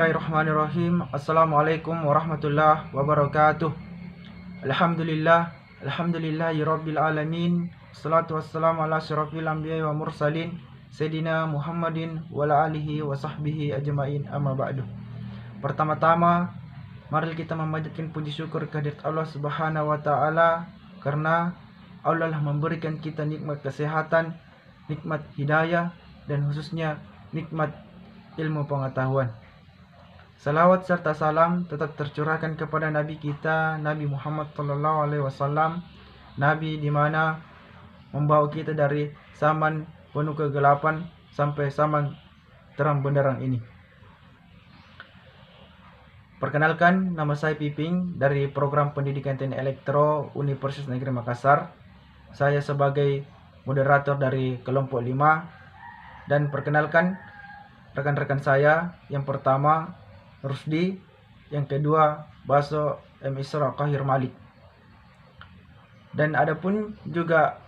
Bismillahirrahmanirrahim. Assalamualaikum warahmatullahi wabarakatuh. Alhamdulillahi rabbil alamin. Salatu wassalamu ala asyrafil anbiya'i wa mursalin Sayyidina Muhammadin wa ala alihi wa sahbihi ajma'in, amma ba'du. Pertama-tama, mari kita memanjatkan puji syukur kehadirat Allah Subhanahu wa taala, karena Allah lah memberikan kita nikmat kesehatan, nikmat hidayah, dan khususnya nikmat ilmu pengetahuan. Salawat serta salam tetap tercurahkan kepada Nabi kita, Nabi Muhammad SAW, Nabi di mana membawa kita dari zaman penuh kegelapan sampai zaman terang benderang ini. Perkenalkan, nama saya Piping dari Program Pendidikan Teknik Elektro Universitas Negeri Makassar. Saya sebagai moderator dari kelompok 5. Dan perkenalkan rekan-rekan saya, yang pertama Rusdi, yang kedua Baso M. Isra Kahir Malik. Dan adapun juga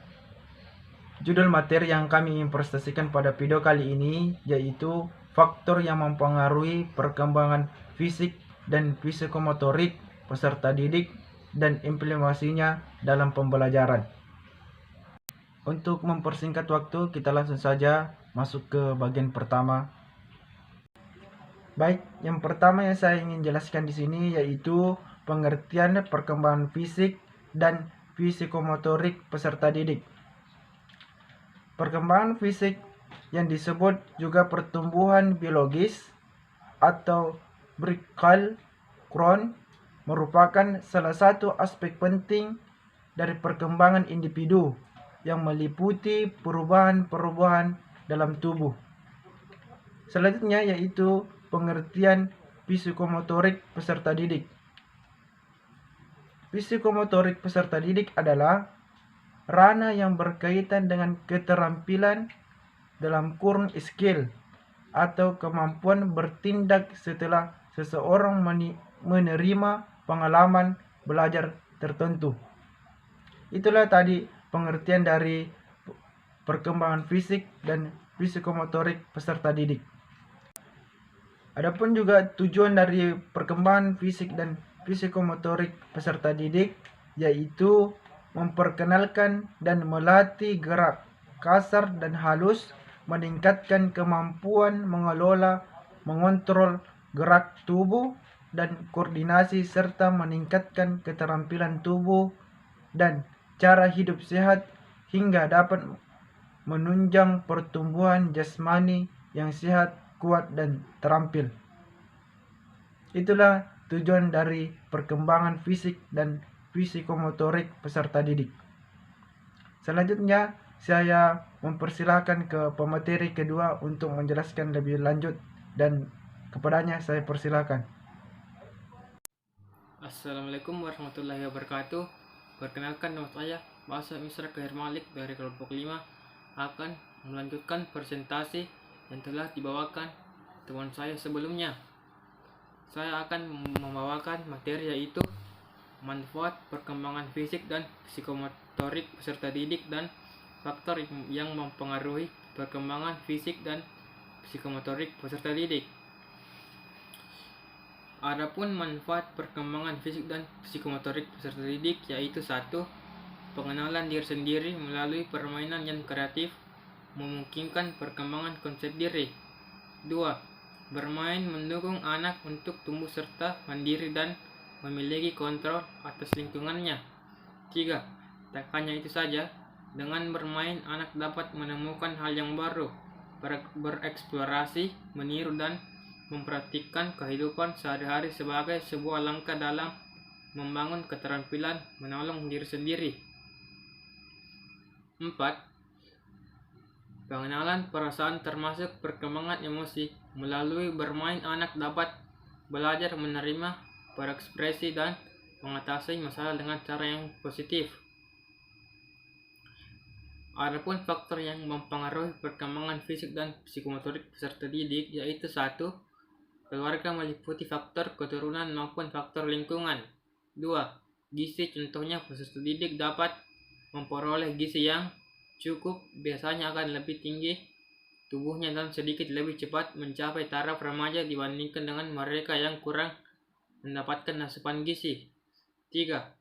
judul materi yang kami ingin presentasikan pada video kali ini, yaitu faktor yang mempengaruhi perkembangan fisik dan psikomotorik peserta didik dan implementasinya dalam pembelajaran. Untuk mempersingkat waktu, kita langsung saja masuk ke bagian pertama. Baik, yang pertama yang saya ingin jelaskan di sini yaitu pengertian perkembangan fisik dan psikomotorik peserta didik. Perkembangan fisik yang disebut juga pertumbuhan biologis atau Brickell Crohn merupakan salah satu aspek penting dari perkembangan individu yang meliputi perubahan-perubahan dalam tubuh. Selanjutnya yaitu pengertian psikomotorik peserta didik. Psikomotorik peserta didik adalah ranah yang berkaitan dengan keterampilan dalam kurun skill atau kemampuan bertindak setelah seseorang menerima pengalaman belajar tertentu. Itulah tadi pengertian dari perkembangan fisik dan psikomotorik peserta didik. Adapun juga tujuan dari perkembangan fisik dan psikomotorik peserta didik yaitu memperkenalkan dan melatih gerak kasar dan halus, meningkatkan kemampuan mengelola, mengontrol gerak tubuh dan koordinasi, serta meningkatkan keterampilan tubuh dan cara hidup sehat hingga dapat menunjang pertumbuhan jasmani yang sehat, kuat, dan terampil. Itulah tujuan dari perkembangan fisik dan psikomotorik peserta didik. Selanjutnya, saya mempersilahkan ke pemateri kedua untuk menjelaskan lebih lanjut, dan kepadanya saya persilahkan. Assalamualaikum warahmatullahi wabarakatuh. Perkenalkan, nama saya Baso M. Isra Kahir Malik dari kelompok 5 akan melanjutkan presentasi yang telah dibawakan teman saya sebelumnya. Saya akan membawakan materi yaitu manfaat perkembangan fisik dan psikomotorik peserta didik dan faktor yang mempengaruhi perkembangan fisik dan psikomotorik peserta didik. Adapun manfaat perkembangan fisik dan psikomotorik peserta didik yaitu 1. Pengenalan diri sendiri melalui permainan yang kreatif memungkinkan perkembangan konsep diri. 2. Bermain mendukung anak untuk tumbuh serta mandiri dan memiliki kontrol atas lingkungannya. 3. Tak hanya itu saja, dengan bermain anak dapat menemukan hal yang baru, bereksplorasi, meniru, dan mempraktikkan kehidupan sehari-hari sebagai sebuah langkah dalam membangun keterampilan menolong diri sendiri. 4. Pengenalan perasaan termasuk perkembangan emosi. Melalui bermain anak dapat belajar menerima, berekspresi, dan mengatasi masalah dengan cara yang positif. Adapun faktor yang mempengaruhi perkembangan fisik dan psikomotorik peserta didik yaitu 1. Keluarga meliputi faktor keturunan maupun faktor lingkungan. 2. Gizi, contohnya peserta didik dapat memperoleh gizi yang cukup, biasanya akan lebih tinggi tubuhnya dan sedikit lebih cepat mencapai taraf remaja dibandingkan dengan mereka yang kurang mendapatkan asupan gizi. 3.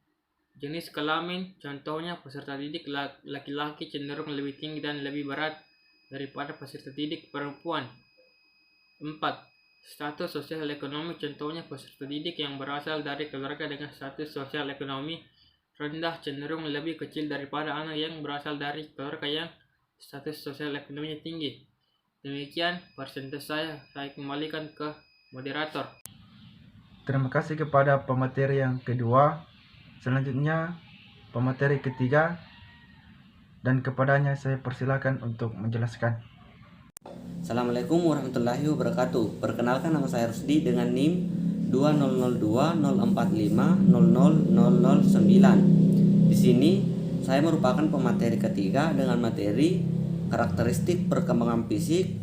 Jenis kelamin, contohnya peserta didik laki-laki cenderung lebih tinggi dan lebih berat daripada peserta didik perempuan. 4. Status sosial ekonomi, contohnya peserta didik yang berasal dari keluarga dengan status sosial ekonomi rendah cenderung lebih kecil daripada anak yang berasal dari keluarga yang status sosial ekonominya tinggi. Demikian persentase saya kembalikan ke moderator. Terima kasih kepada pemateri yang kedua. Selanjutnya pemateri ketiga, dan kepadanya saya persilakan untuk menjelaskan. Assalamualaikum warahmatullahi wabarakatuh. Perkenalkan, nama saya Rusdi dengan NIM 200204500009. Di sini saya merupakan pemateri ketiga dengan materi karakteristik perkembangan fisik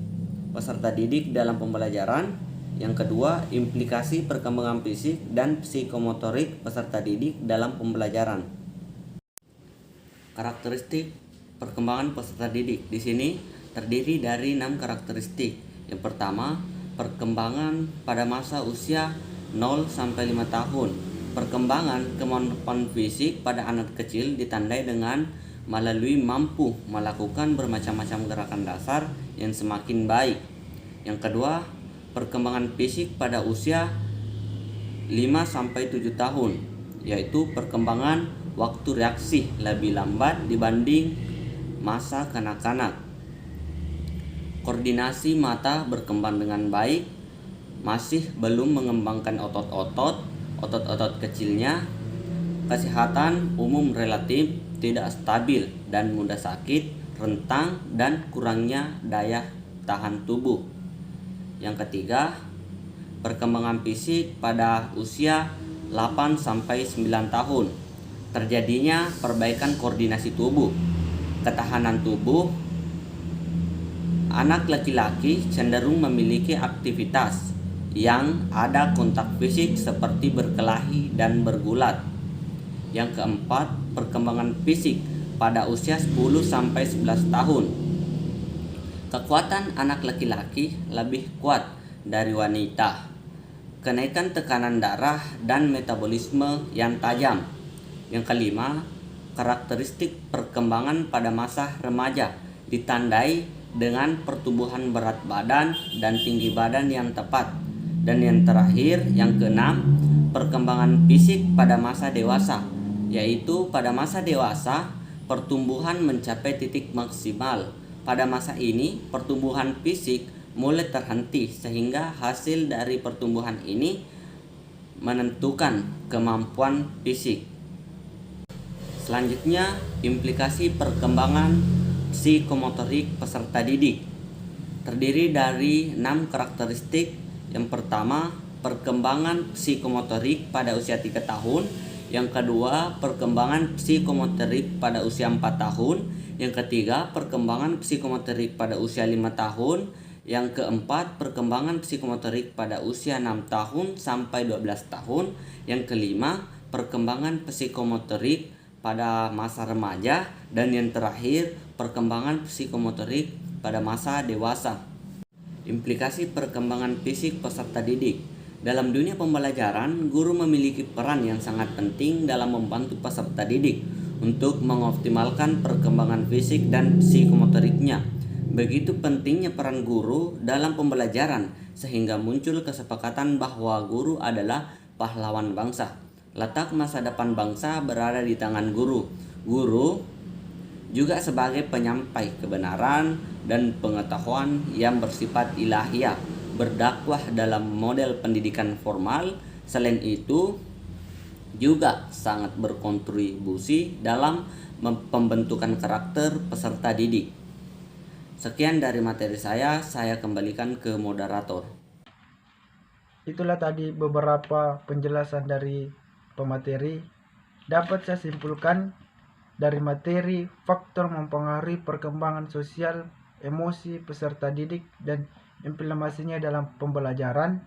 peserta didik dalam pembelajaran. Yang kedua, implikasi perkembangan fisik dan psikomotorik peserta didik dalam pembelajaran. Karakteristik perkembangan peserta didik di sini terdiri dari 6 karakteristik. Yang pertama, perkembangan pada masa usia 0 sampai 5 tahun. Perkembangan kemampuan fisik pada anak kecil ditandai dengan melalui mampu melakukan bermacam-macam gerakan dasar yang semakin baik. Yang kedua, perkembangan fisik pada usia 5 sampai 7 tahun, yaitu perkembangan waktu reaksi lebih lambat dibanding masa kanak-kanak. Koordinasi mata berkembang dengan baik, masih belum mengembangkan otot-otot kecilnya. Kesehatan umum relatif tidak stabil dan mudah sakit, rentang, dan kurangnya daya tahan tubuh. Yang ketiga, perkembangan fisik pada usia 8 sampai 9 tahun. Terjadinya perbaikan koordinasi tubuh, ketahanan tubuh. Anak laki-laki cenderung memiliki aktivitas yang ada kontak fisik seperti berkelahi dan bergulat. Yang keempat, perkembangan fisik pada usia 10 sampai 11 tahun. Kekuatan anak laki-laki lebih kuat dari wanita. Kenaikan tekanan darah dan metabolisme yang tajam. Yang kelima, karakteristik perkembangan pada masa remaja ditandai dengan pertumbuhan berat badan dan tinggi badan yang tepat. Dan yang terakhir, yang keenam, perkembangan fisik pada masa dewasa, yaitu pada masa dewasa pertumbuhan mencapai titik maksimal. Pada masa ini pertumbuhan fisik mulai terhenti sehingga hasil dari pertumbuhan ini menentukan kemampuan fisik. Selanjutnya, implikasi perkembangan psikomotorik peserta didik terdiri dari 6 karakteristik. Yang pertama, perkembangan psikomotorik pada usia 3 tahun. Yang kedua, perkembangan psikomotorik pada usia 4 tahun. Yang ketiga, perkembangan psikomotorik pada usia 5 tahun. Yang keempat, perkembangan psikomotorik pada usia 6 tahun sampai 12 tahun. Yang kelima, perkembangan psikomotorik pada masa remaja. Dan yang terakhir, perkembangan psikomotorik pada masa dewasa. Implikasi perkembangan fisik peserta didik. Dalam dunia pembelajaran, guru memiliki peran yang sangat penting dalam membantu peserta didik untuk mengoptimalkan perkembangan fisik dan psikomotoriknya. Begitu pentingnya peran guru dalam pembelajaran sehingga muncul kesepakatan bahwa guru adalah pahlawan bangsa. Letak masa depan bangsa berada di tangan guru. Guru juga sebagai penyampai kebenaran dan pengetahuan yang bersifat ilahiyah, berdakwah dalam model pendidikan formal. Selain itu, juga sangat berkontribusi dalam pembentukan karakter peserta didik. Sekian dari materi saya kembalikan ke moderator. Itulah tadi beberapa penjelasan dari pemateri. Dapat saya simpulkan dari materi faktor mempengaruhi perkembangan sosial, emosi peserta didik dan implementasinya dalam pembelajaran.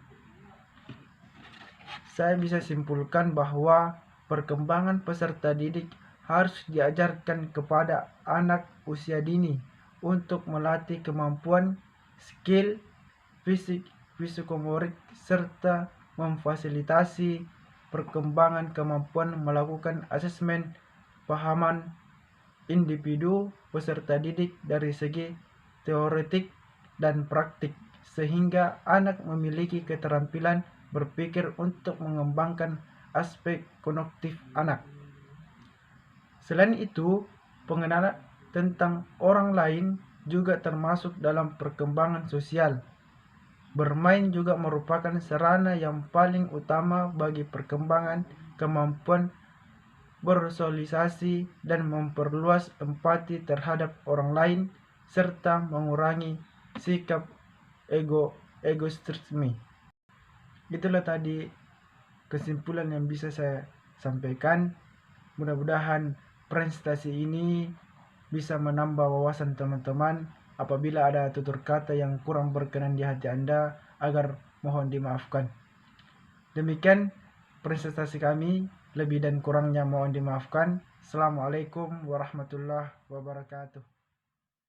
Saya bisa simpulkan bahwa perkembangan peserta didik harus diajarkan kepada anak usia dini untuk melatih kemampuan, skill, fisik, psikomotorik, serta memfasilitasi perkembangan kemampuan melakukan asesmen pahaman individu peserta didik dari segi teoretik dan praktik, sehingga anak memiliki keterampilan berpikir untuk mengembangkan aspek kognitif anak. Selain itu, pengenalan tentang orang lain juga termasuk dalam perkembangan sosial. Bermain juga merupakan sarana yang paling utama bagi perkembangan kemampuan bersosialisasi dan memperluas empati terhadap orang lain, serta mengurangi sikap egosentrisme. Itulah tadi kesimpulan yang bisa saya sampaikan. Mudah-mudahan presentasi ini bisa menambah wawasan teman-teman. Apabila ada tutur kata yang kurang berkenan di hati Anda, agar mohon dimaafkan. Demikian presentasi kami, lebih dan kurangnya mohon dimaafkan. Assalamualaikum warahmatullahi wabarakatuh.